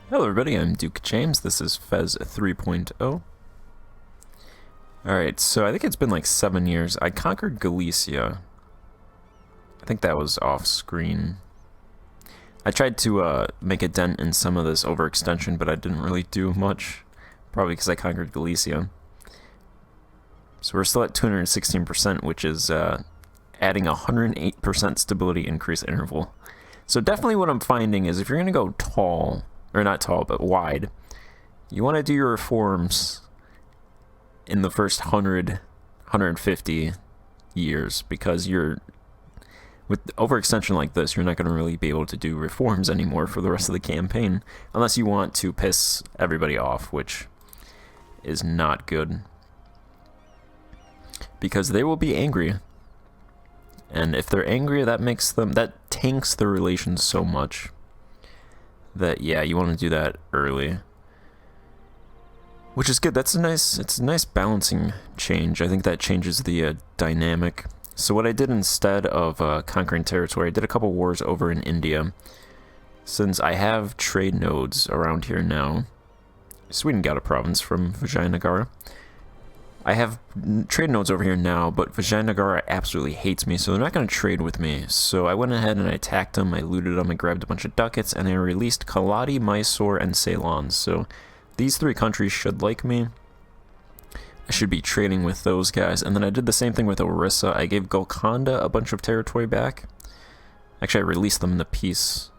Hello everybody, I'm Duke James, this is Fez 3.0. Alright, so I think it's been like 7 years. I conquered Galicia. I think that was off screen. I tried to make a dent in some of this overextension, but I didn't really do much. Probably because I conquered Galicia. So we're still at 216%, which is adding a 108% stability increase interval. So definitely what I'm finding is if you're going to go tall, or not tall, but wide, you want to do your reforms in the first 150 years, because with overextension like this, you're not going to really be able to do reforms anymore for the rest of the campaign, unless you want to piss everybody off, which is not good, because they will be angry. And if they're angry, that tanks the relations so much that, yeah, you want to do that early, which is good. It's a nice balancing change. I think that changes the dynamic. So what I did instead of conquering territory, I did a couple wars over in India. Since I have trade nodes around here now, Sweden got a province from Vijayanagara. I have trade nodes over here now, but Vijayanagara absolutely hates me, so they're not going to trade with me. So I went ahead and I attacked them, I looted them, I grabbed a bunch of ducats, and I released Kaladi, Mysore, and Ceylon. So these three countries should like me. I should be trading with those guys. And then I did the same thing with Orissa. I gave Golconda a bunch of territory back. Actually, I released them into peace.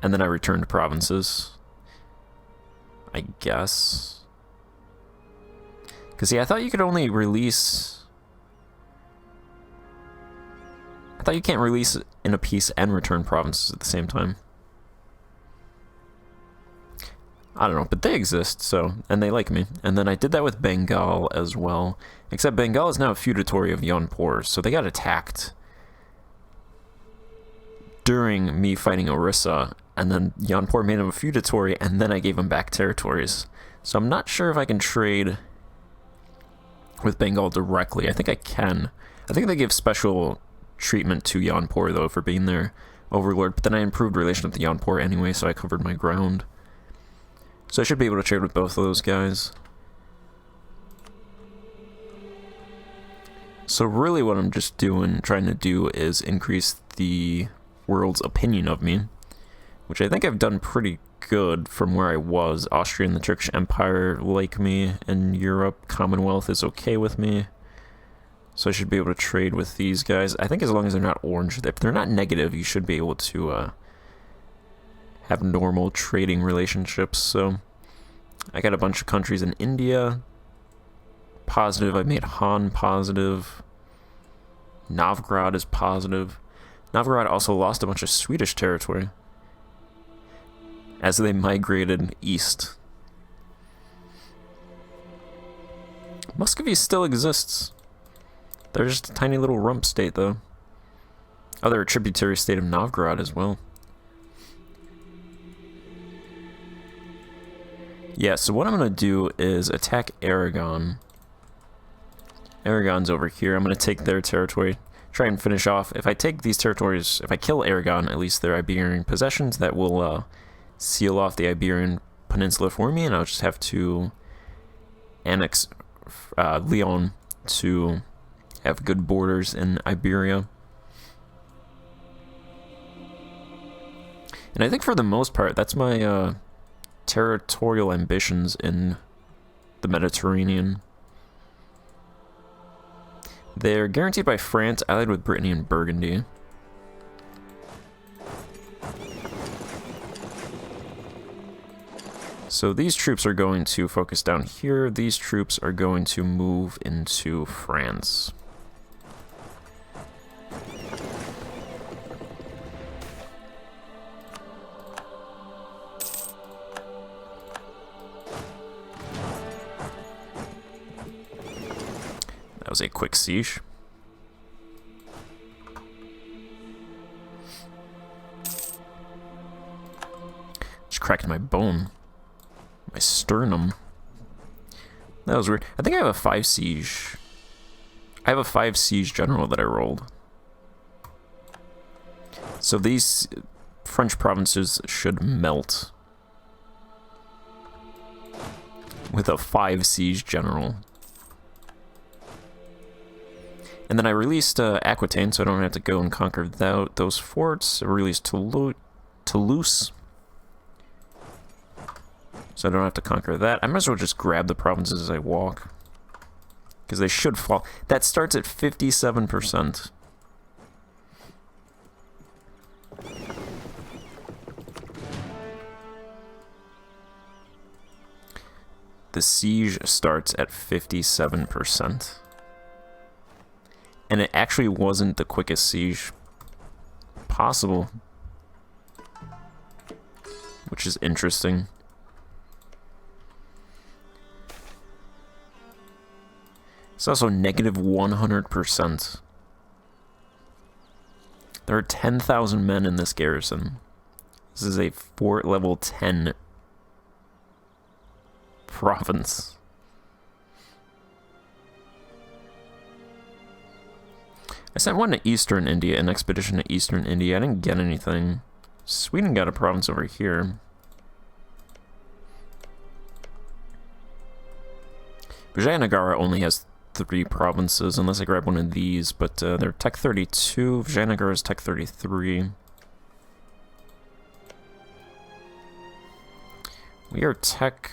And then I returned provinces, I guess. Because, see, I thought you could only release... I thought you can't release in a piece and return provinces at the same time. I don't know, but they exist, so... And they like me. And then I did that with Bengal as well. Except Bengal is now a feudatory of Jaunpur, so they got attacked during me fighting Orissa. And then Jaunpur made them a feudatory, and then I gave them back territories. So I'm not sure if I can trade with Bengal directly. I think I can. I think they give special treatment to Jaunpur, though, for being their overlord. But then I improved relation with Jaunpur anyway, so I covered my ground. So I should be able to trade with both of those guys. So really what I'm just trying to do is increase the world's opinion of me, which I think I've done pretty good from where I was. Austria and the Turkish Empire like me, and Europe, Commonwealth is okay with me. So I should be able to trade with these guys. I think as long as they're not orange, if they're not negative, you should be able to have normal trading relationships. So I got a bunch of countries in India positive. I made Han positive. Novgorod is positive. Novgorod also lost a bunch of Swedish territory as they migrated east. Muscovy still exists. They're just a tiny little rump state, though. Oh, they're a tributary state of Novgorod as well. Yeah, so what I'm going to do is attack Aragon. Aragon's over here. I'm going to take their territory, try and finish off. If I take these territories, if I kill Aragon, at least their Iberian possessions, that will seal off the Iberian Peninsula for me, and I'll just have to annex Leon to have good borders in Iberia. And I think for the most part, that's my territorial ambitions in the Mediterranean. They're guaranteed by France, allied with Brittany and Burgundy. So these troops are going to focus down here. These troops are going to move into France. That was a quick siege. Just cracked my bone. My sternum. That was weird. I think I have a 5 siege. I have a 5 siege general that I rolled. So these French provinces should melt with a 5 siege general. And then I released Aquitaine, so I don't have to go and conquer those forts. I released Toulouse, so I don't have to conquer that. I might as well just grab the provinces as I walk, because they should fall. That starts at 57%. The siege starts at 57%. And it actually wasn't the quickest siege possible, which is interesting. It's also negative 100%. There are 10,000 men in this garrison. This is a fort level 10 province. I sent one to Eastern India, an expedition to Eastern India. I didn't get anything. Sweden got a province over here. Vijayanagara only has 3 provinces, unless I grab one of these, but they're Tech 32. Vijayanagara is Tech 33. We are Tech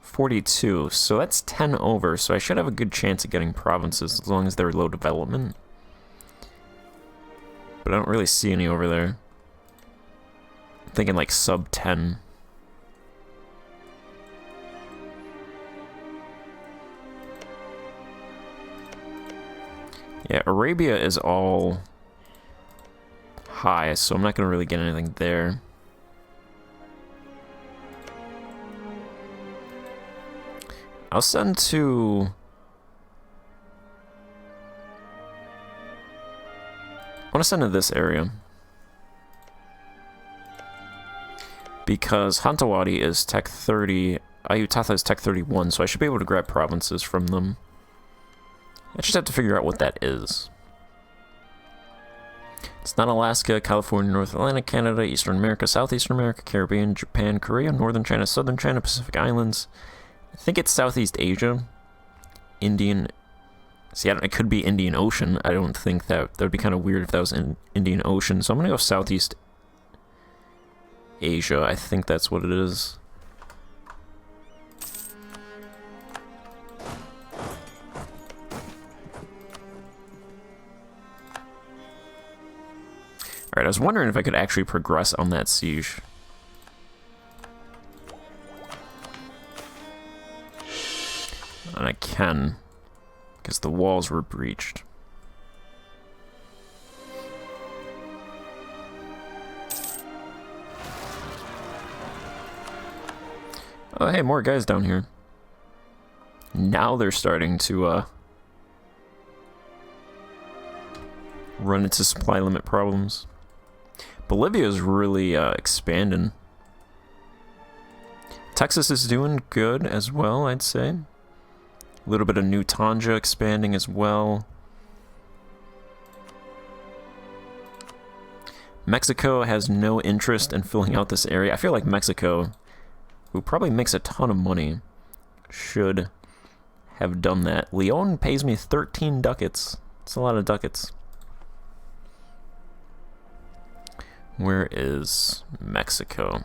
42, so that's 10 over, so I should have a good chance of getting provinces as long as they're low development. But I don't really see any over there. I'm thinking like sub 10. Yeah, Arabia is all high, so I'm not going to really get anything there. I'll send to... I want to send to this area. Because Hantawadi is Tech 30, Ayutthaya is Tech 31, so I should be able to grab provinces from them. I just have to figure out what that is. It's not Alaska, California, North Atlantic, Canada, Eastern America, Southeastern America, Caribbean, Japan, Korea, Northern China, Southern China, Pacific Islands. I think it's Southeast Asia. Indian... See, it could be Indian Ocean. I don't think that would be kind of weird if that was in Indian Ocean. So I'm going to go Southeast Asia. I think that's what it is. Alright, I was wondering if I could actually progress on that siege. And I can, because the walls were breached. Oh, hey, more guys down here. Now they're starting to run into supply limit problems. Bolivia is really expanding. Texas is doing good as well, I'd say. A little bit of New Tanja expanding as well. Mexico has no interest in filling out this area. I feel like Mexico, who probably makes a ton of money, should have done that. Leon pays me 13 ducats. It's a lot of ducats. Where is Mexico?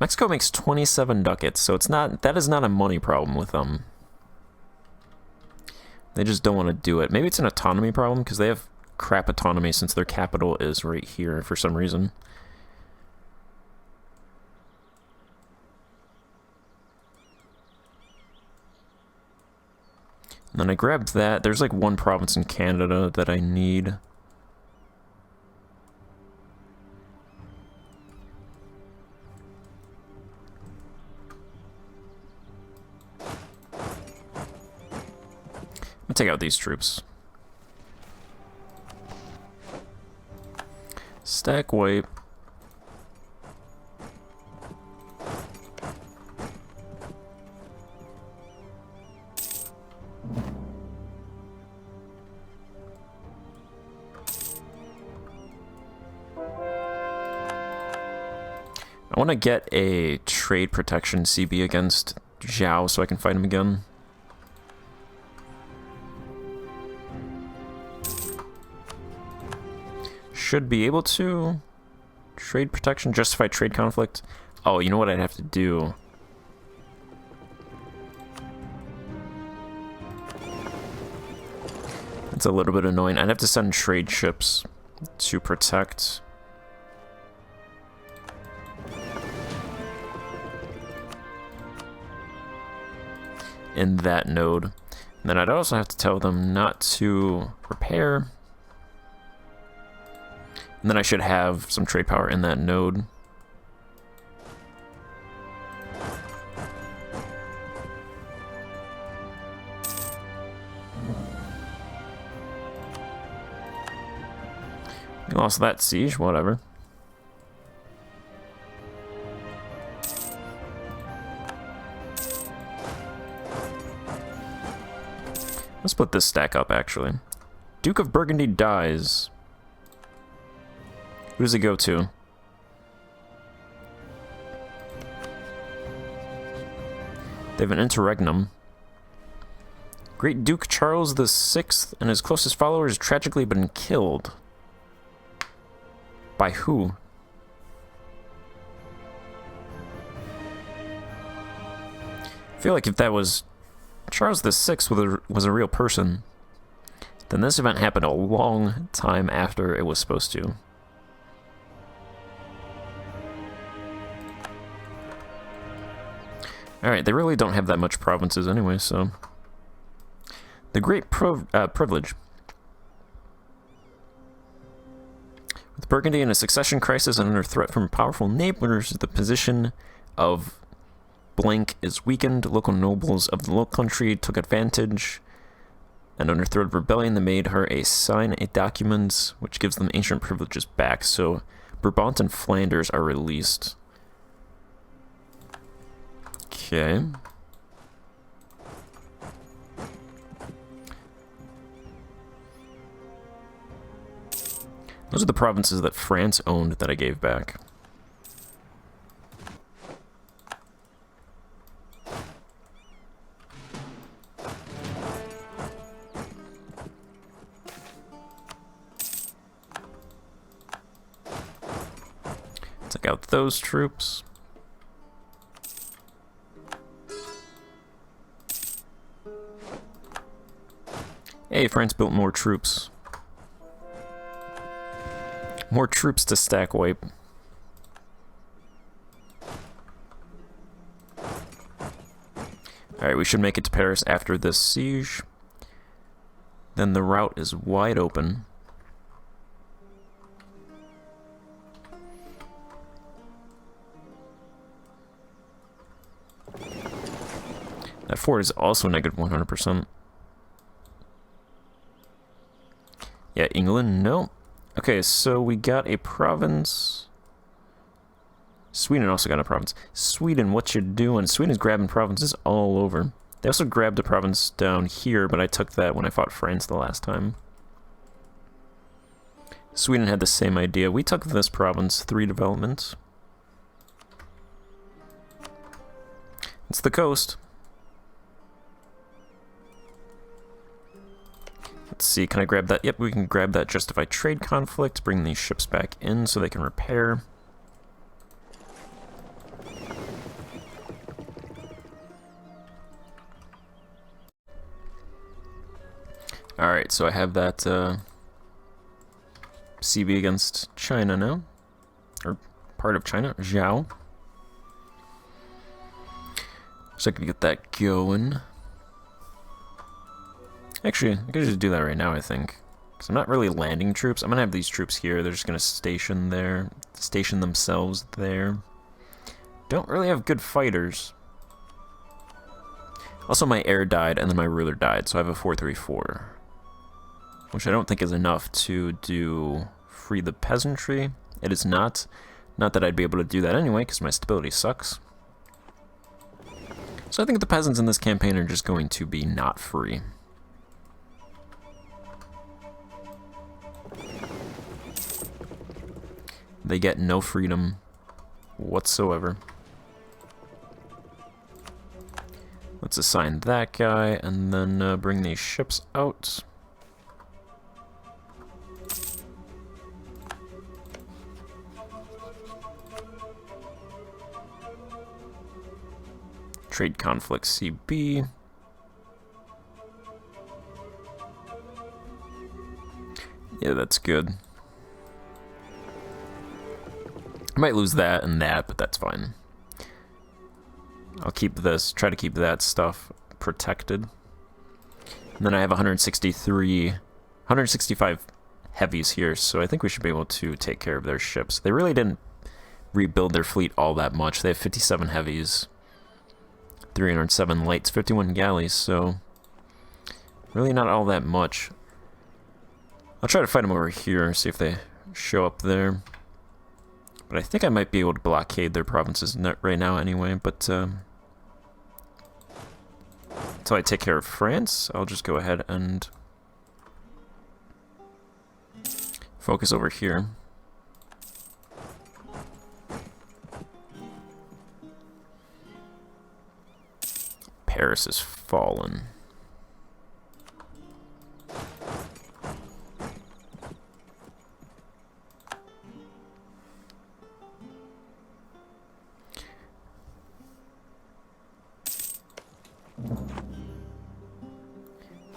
Mexico makes 27 ducats, so that is not a money problem with them. They just don't want to do it. Maybe it's an autonomy problem, because they have crap autonomy since their capital is right here for some reason. And then I grabbed that. There's like one province in Canada that I need. I'm gonna take out these troops. Stack wipe. I want to get a trade protection CB against Zhao so I can fight him again. Should be able to. Trade protection, justify trade conflict. Oh, you know what I'd have to do? It's a little bit annoying. I'd have to send trade ships to protect. In that node. And then I'd also have to tell them not to repair. And then I should have some trade power in that node. We lost that siege, whatever. Let's split this stack up, actually. Duke of Burgundy dies. Who does it go to? They have an interregnum. Great Duke Charles VI and his closest followers tragically been killed. By who? I feel like if that was Charles VI was a real person, then this event happened a long time after it was supposed to. Alright, they really don't have that much provinces anyway, so... The Great Privilege. With Burgundy in a succession crisis and under threat from powerful neighbors, the position of blank is weakened. Local nobles of the Low Country took advantage, and under threat of rebellion, they made her sign a document which gives them ancient privileges back. So Brabant and Flanders are released. Okay. Those are the provinces that France owned that I gave back. Take out those troops. Hey, France built more troops. More troops to stack wipe. Alright, we should make it to Paris after this siege. Then the route is wide open. That fort is also negative 100%. Yeah, England, no. Okay, so we got a province. Sweden also got a province. Sweden, what you doing? Sweden's grabbing provinces all over. They also grabbed a province down here, but I took that when I fought France the last time. Sweden had the same idea. We took this province, 3 development. It's the coast. Let's see, can I grab that? Yep, we can grab that. Justify trade conflict. Bring these ships back in so they can repair. Alright, so I have that CB against China now. Or part of China, Zhao. So I can get that going. Actually, I could just do that right now, I think. Because I'm not really landing troops. I'm going to have these troops here. They're just going to station there. Station themselves there. Don't really have good fighters. Also, my heir died, and then my ruler died. So I have a 434. Which I don't think is enough to do free the peasantry. It is not. Not that I'd be able to do that anyway, because my stability sucks. So I think the peasants in this campaign are just going to be not free. They get no freedom whatsoever. Let's assign that guy, and then bring these ships out. Trade conflict CB. Yeah, that's good. I might lose that and that, but that's fine. I'll keep this, try to keep that stuff protected. And then I have 165 heavies here, so I think we should be able to take care of their ships. They really didn't rebuild their fleet all that much. They have 57 heavies, 307 lights, 51 galleys, so really not all that much. I'll try to fight them over here, see if they show up there. But I think I might be able to blockade their provinces right now anyway, but until I take care of France, I'll just go ahead and focus over here. Paris has fallen.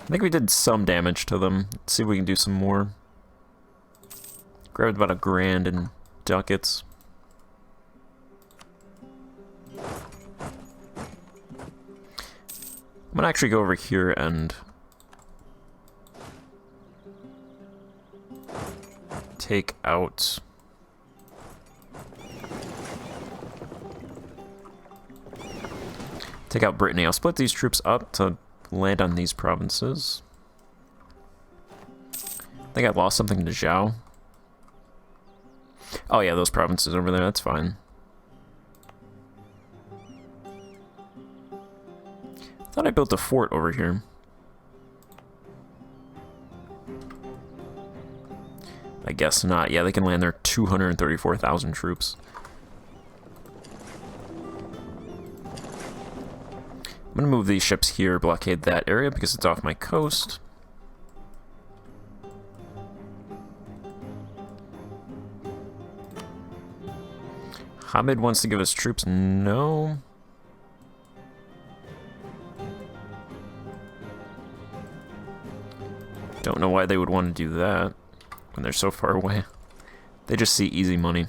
I think we did some damage to them. Let's see if we can do some more. Grabbed about $1 grand in ducats. I'm gonna actually go over here and take out Brittany. I'll split these troops up to land on these provinces. I think I lost something to Zhao. Oh yeah, those provinces over there, that's fine. I thought I built a fort over here. I guess not. Yeah, they can land their 234,000 troops. I'm gonna move these ships here, blockade that area because it's off my coast. Hamid wants to give us troops. No. Don't know why they would want to do that when they're so far away. They just see easy money.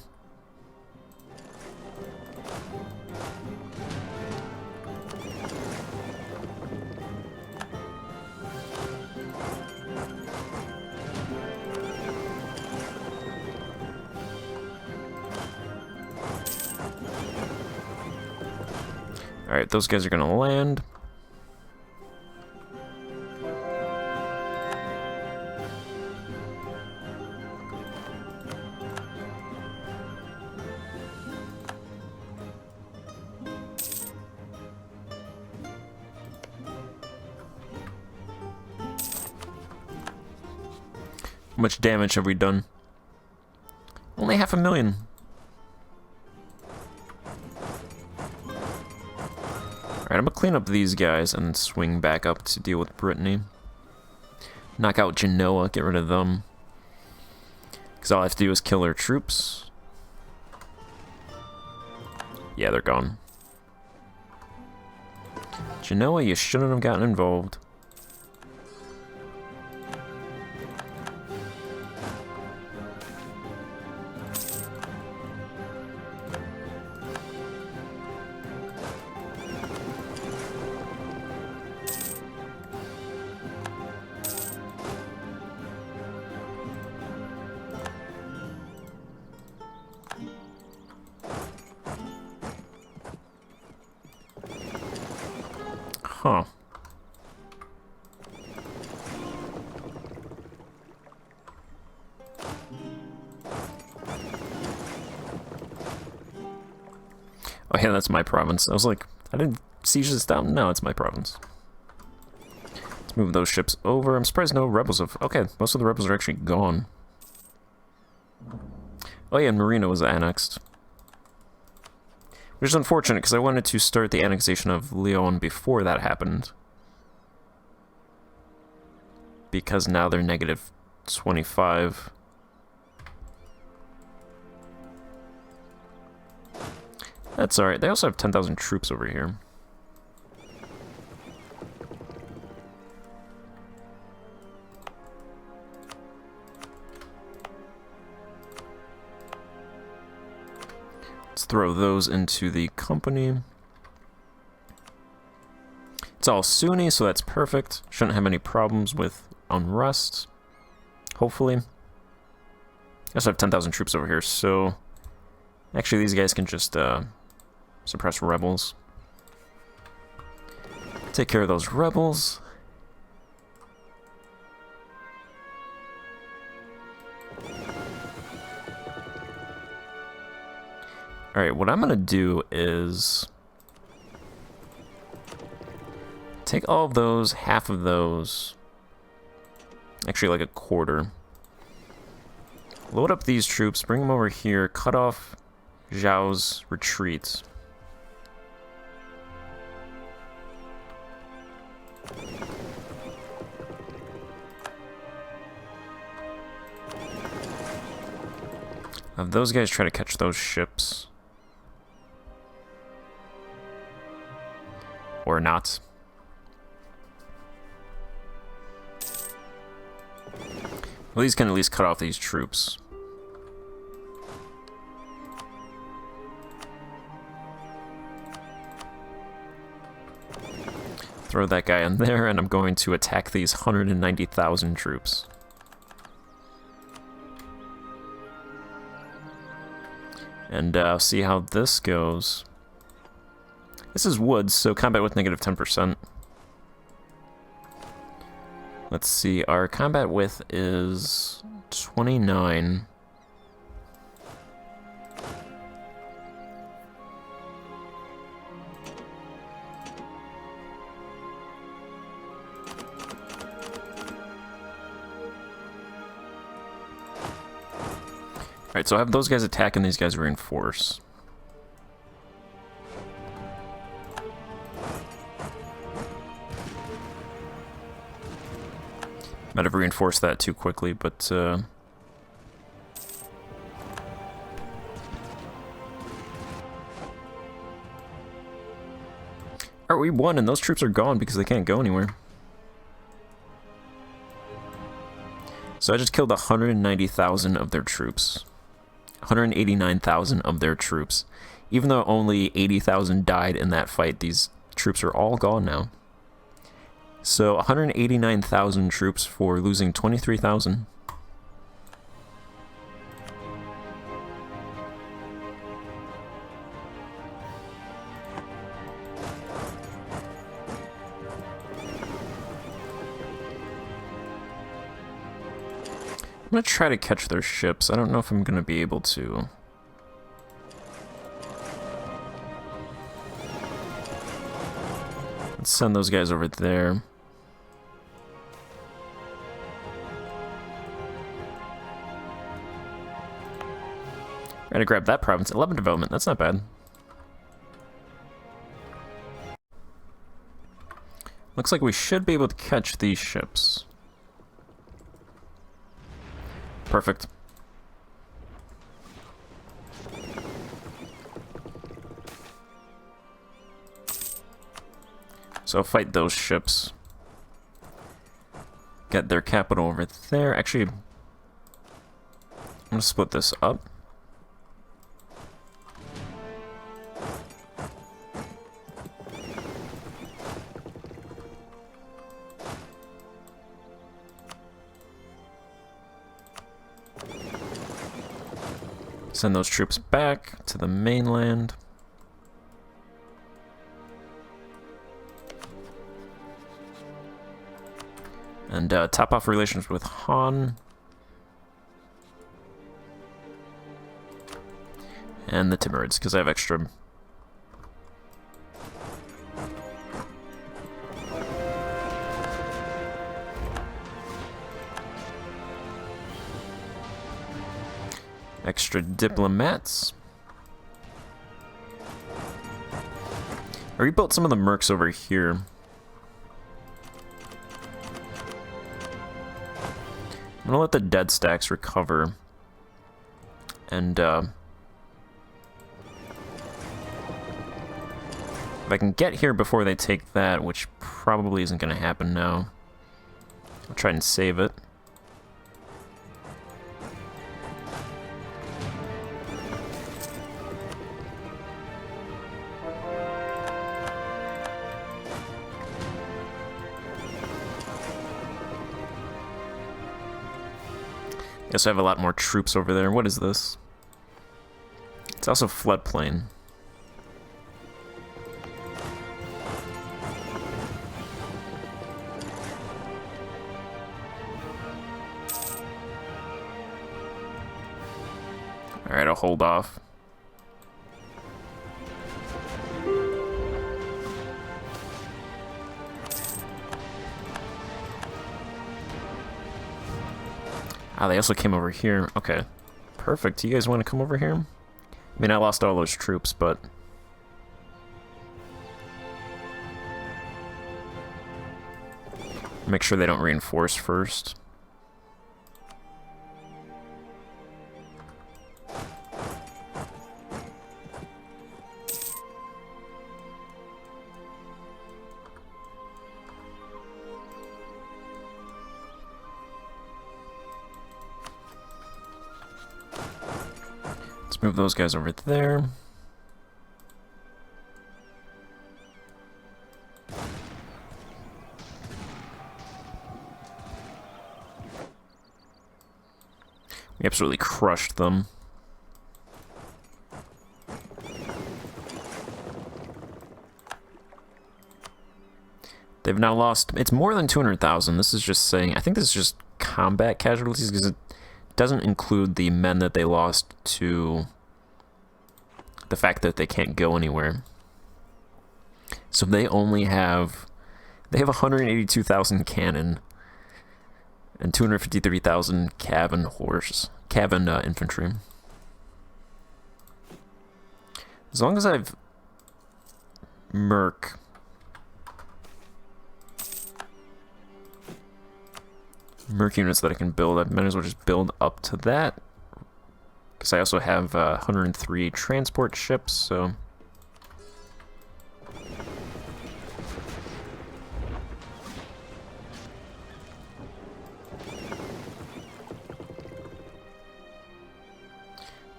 Alright, those guys are gonna land. How much damage have we done? Only 500,000. Alright, I'm gonna clean up these guys and swing back up to deal with Brittany. Knock out Genoa, get rid of them. Because all I have to do is kill their troops. Yeah, they're gone. Genoa, you shouldn't have gotten involved. Huh. Oh yeah, that's my province. I was like, I didn't siege this down. No, it's my province. Let's move those ships over. I'm surprised no rebels have... Okay, most of the rebels are actually gone. Oh yeah, and Marina was annexed. Which is unfortunate, because I wanted to start the annexation of Leon before that happened. Because now they're negative 25. That's alright. They also have 10,000 troops over here. Let's throw those into the company. It's all Sunni, so that's perfect. Shouldn't have any problems with unrest. Hopefully. I also have 10,000 troops over here, so... Actually, these guys can just suppress rebels. Take care of those rebels. Alright, what I'm gonna do is take all of those, half of those, actually like a quarter. Load up these troops, bring them over here, cut off Zhao's retreat. Have those guys try to catch those ships. Or not. Well, these can at least cut off these troops. Throw that guy in there, and I'm going to attack these 190,000 troops. And see how this goes. This is woods, so combat with negative 10%. Let's see, our combat width is 29. Alright, so I have those guys attack and these guys reinforce. Might have reinforced that too quickly, but Alright, we won, and those troops are gone because they can't go anywhere. So I just killed 190,000 of their troops. 189,000 of their troops. Even though only 80,000 died in that fight, these troops are all gone now. So 189,000 troops for losing 23,000. I'm gonna try to catch their ships. I don't know if I'm gonna be able to. Let's send those guys over there. Try to grab that province. 11 development. That's not bad. Looks like we should be able to catch these ships. Perfect. So fight those ships. Get their capital over there. Actually, I'm gonna split this up. Send those troops back to the mainland. And top off relations with Han. And the Timurids, because I have extra. Extra diplomats. I rebuilt some of the mercs over here. I'm gonna let the dead stacks recover. And, if I can get here before they take that, which probably isn't gonna happen now, I'll try and save it. Guess I have a lot more troops over there. What is this? It's also floodplain. Alright, I'll hold off. Ah, they also came over here. Okay. Perfect. Do you guys want to come over here? I mean, I lost all those troops, but... make sure they don't reinforce first. Move those guys over there. We absolutely crushed them. They've now lost... it's more than 200,000. This is just saying... I think this is just combat casualties because it doesn't include the men that they lost to the fact that they can't go anywhere. So they only have... they have 182,000 cannon and 253,000 cavalry infantry. As long as I've merc units that I can build, I might as well just build up to that. Because I also have 103 transport ships, so...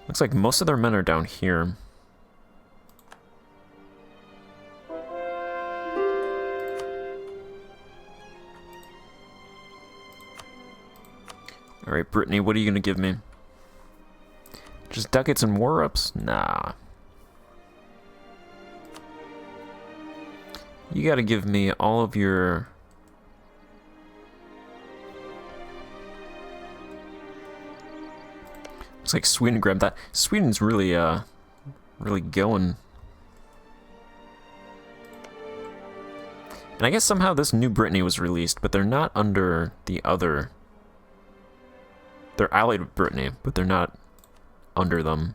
looks like most of their men are down here. Alright, Brittany, what are you gonna give me? Just ducats and war-ups? Nah. You gotta give me all of your... looks like Sweden grabbed that. Sweden's really, really going. And I guess somehow this New Brittany was released, but they're not under the other... they're allied with Brittany, but they're not under them.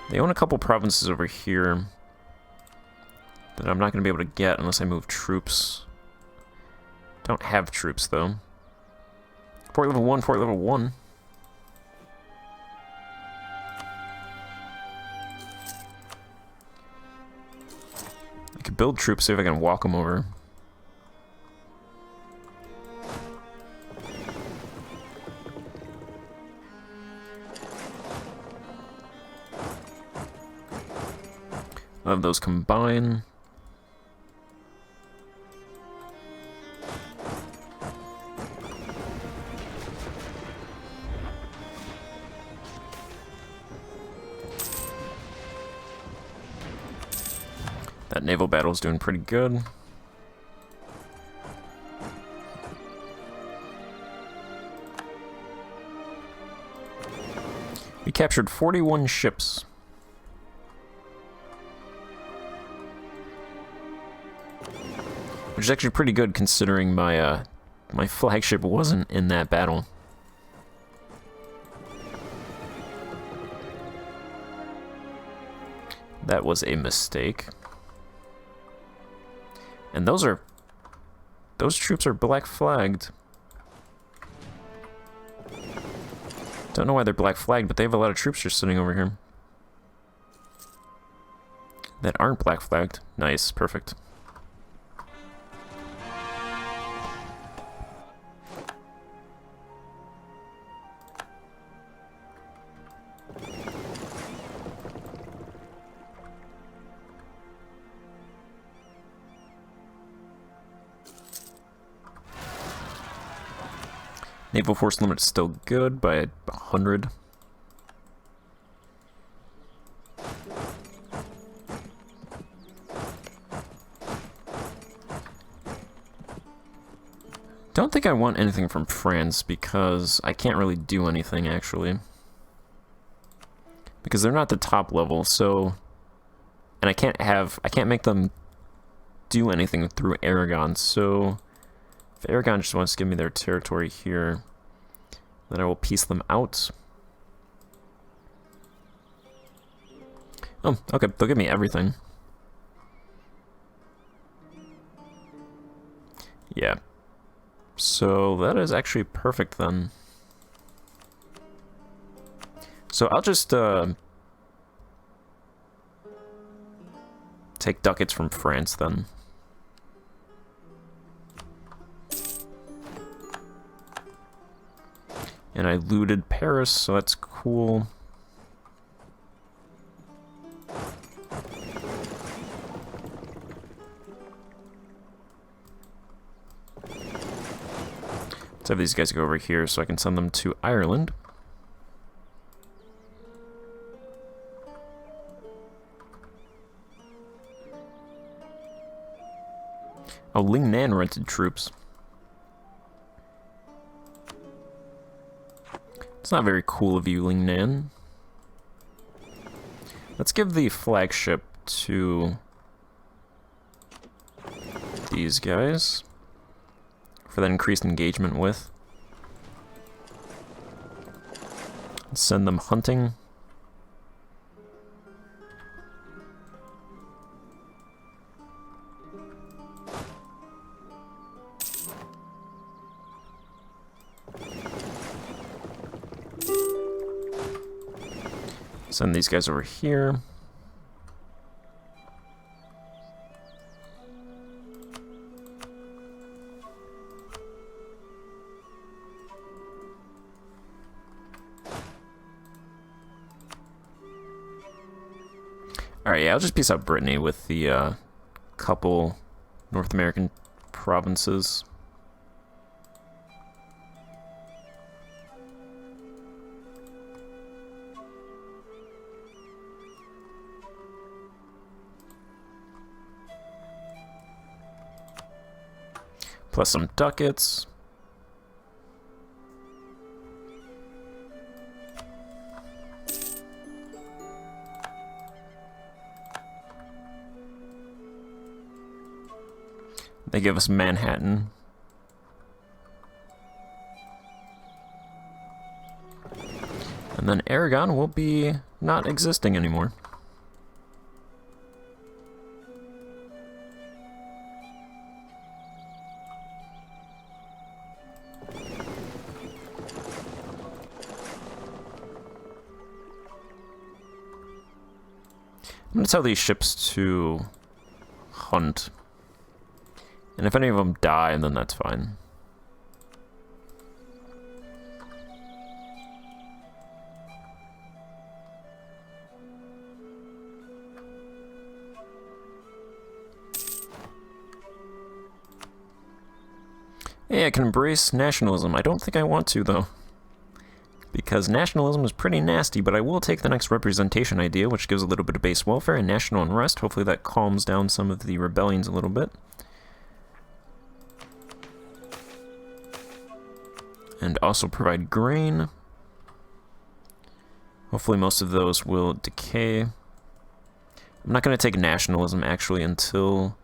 They own a couple provinces over here that I'm not going to be able to get unless I move troops. Don't have troops, though. Fort level 1, fort level 1. I could build troops, see if I can walk them over. I'll have those combine. That naval battle's doing pretty good. We captured 41 ships. which is actually pretty good considering my my flagship wasn't in that battle. That was a mistake. And those troops are black flagged. Don't know why they're black flagged, but they have a lot of troops just sitting over here that aren't black flagged. Nice, perfect. Naval force limit is still good by 100. Don't think I want anything from France because I can't really do anything actually. Because they're not the top level, so and I can't make them do anything through Aragon, so if Aragon just wants to give me their territory here, then I will piece them out. Oh, okay, they'll give me everything. Yeah. So that is actually perfect then. So I'll just take ducats from France then. And I looted Paris, so that's cool. Let's have these guys go over here so I can send them to Ireland. Oh, Ling Nan rented troops. It's not very cool of you, Ling Nan. Let's give the flagship to these guys for that increased engagement with. Send them hunting. Send these guys over here. Alright, yeah, I'll just piece out Brittany with the couple North American provinces. Plus some ducats. They give us Manhattan. And then Aragon will be not existing anymore. I'm gonna tell these ships to hunt. And if any of them die, then that's fine. Hey, I can embrace nationalism. I don't think I want to, though. Because nationalism is pretty nasty, but I will take the next representation idea, which gives a little bit of base welfare and national unrest. Hopefully that calms down some of the rebellions a little bit. And also provide grain. Hopefully most of those will decay. I'm not going to take nationalism, actually, until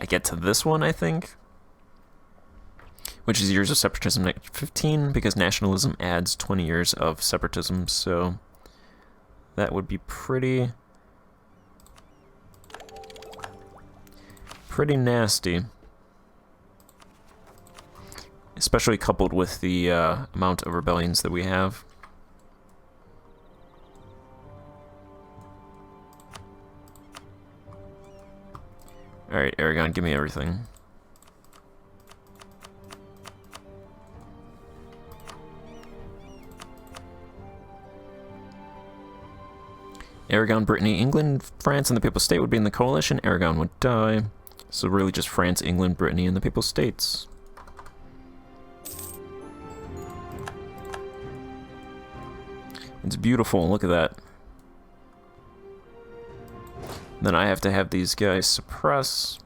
I get to this one, I think, which is years of separatism 15, because nationalism adds 20 years of separatism, so that would be pretty nasty, especially coupled with the amount of rebellions that we have. Alright, Aragon, give me everything. Aragon, Brittany, England, France, and the Papal State would be in the coalition. Aragon would die. So really just France, England, Brittany, and the Papal States. It's beautiful, look at that. Then I have to have these guys suppress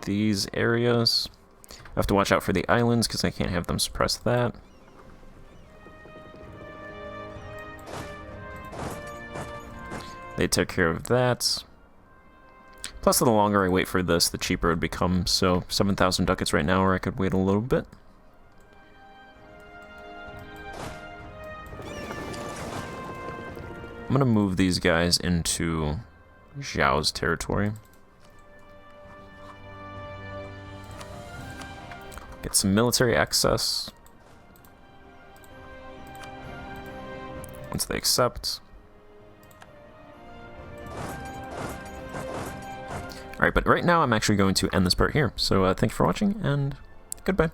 these areas. I have to watch out for the islands because I can't have them suppress that. They took care of that. Plus, the longer I wait for this, the cheaper it would become. So 7,000 ducats right now, or I could wait a little bit. I'm gonna move these guys into Zhao's territory. Get some military access. Once they accept. Alright, but right now I'm actually going to end this part here. So thank you for watching, and goodbye.